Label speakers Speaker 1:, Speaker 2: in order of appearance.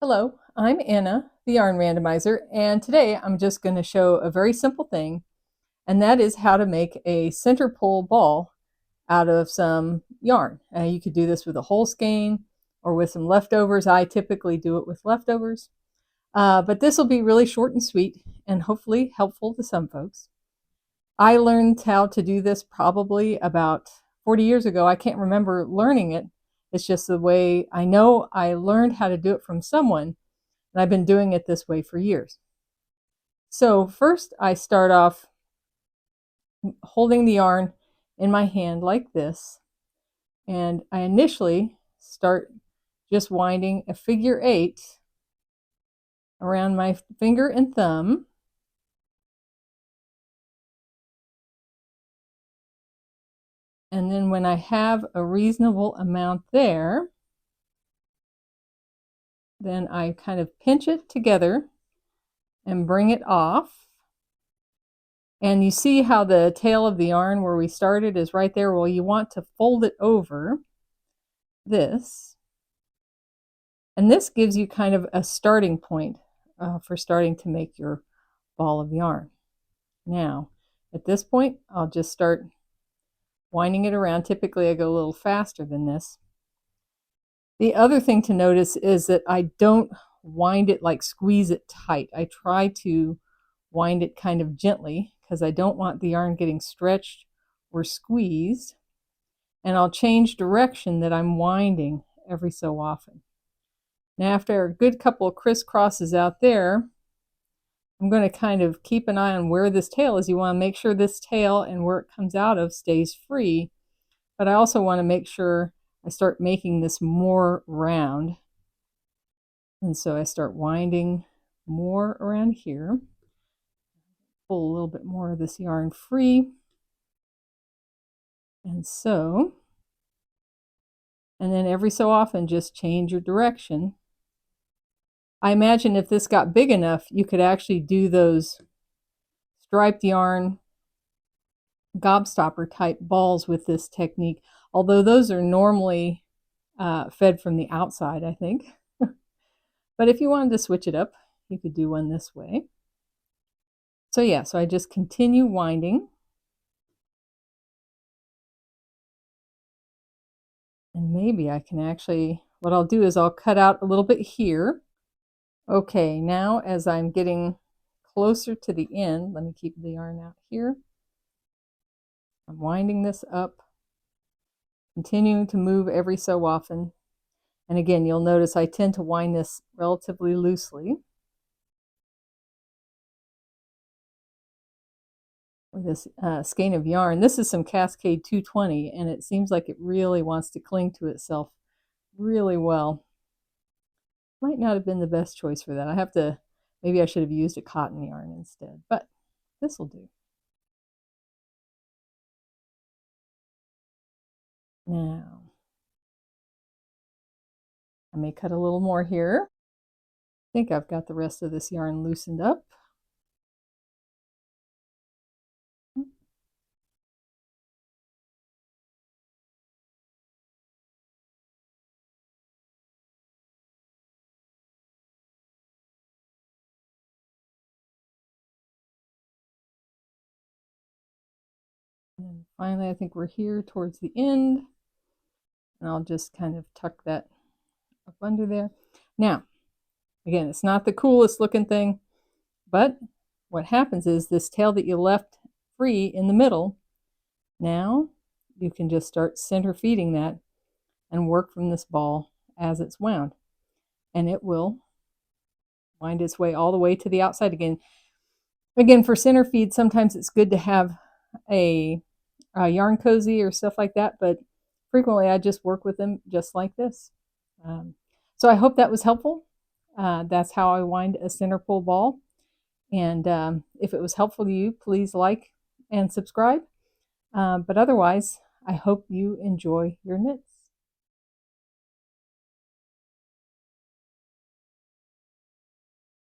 Speaker 1: Hello, I'm Anna, the Yarn Randomizer, and today I'm just going to show a very simple thing, and that is how to make a center pole ball out of some yarn. You could do this with a whole skein or with some leftovers. I typically do it with leftovers, but this will be really short and sweet and hopefully helpful to some folks. I learned how to do this probably about 40 years ago. I can't remember learning it. It's just the way I know I learned how to do it from someone, and I've been doing it this way for years. So first I start off holding the yarn in my hand like this, and I initially start just winding a figure 8 around my finger and thumb. And then when I have a reasonable amount there, then I kind of pinch it together and bring it off. And you see how the tail of the yarn where we started is right there. Well, you want to fold it over this. And this gives you kind of a starting point for starting to make your ball of yarn. Now, at this point, I'll just start winding it around. Typically, I go a little faster than this. The other thing to notice is that I don't wind it like squeeze it tight. I try to wind it kind of gently because I don't want the yarn getting stretched or squeezed. And I'll change direction that I'm winding every so often. Now, after a good couple of crisscrosses out there, I'm going to kind of keep an eye on where this tail is. You want to make sure this tail and where it comes out of stays free, but I also want to make sure I start making this more round. And so I start winding more around here. Pull a little bit more of this yarn free. And then every so often just change your direction. I imagine if this got big enough, you could actually do those striped yarn gobstopper type balls with this technique, although those are normally fed from the outside, I think. But if you wanted to switch it up, you could do one this way. So yeah, so I just continue winding. And maybe I can actually, what I'll do is I'll cut out a little bit here. Okay, now as I'm getting closer to the end, let me keep the yarn out here. I'm winding this up, continuing to move every so often. And again, you'll notice I tend to wind this relatively loosely with this skein of yarn. This is some Cascade 220, and it seems like it really wants to cling to itself really well. Might not have been the best choice for that. I have to, maybe I should have used a cotton yarn instead, but this will do. Now, I may cut a little more here. I think I've got the rest of this yarn loosened up. And finally, I think we're here towards the end. And I'll just kind of tuck that up under there. Now, again, it's not the coolest looking thing, but what happens is this tail that you left free in the middle, now you can just start center feeding that and work from this ball as it's wound. And it will wind its way all the way to the outside again. Again, for center feed, sometimes it's good to have a yarn cozy or stuff like that, but frequently I just work with them just like this. So I hope that was helpful. That's how I wind a center pole ball. And if it was helpful to you, please like and subscribe. But otherwise, I hope you enjoy your knits.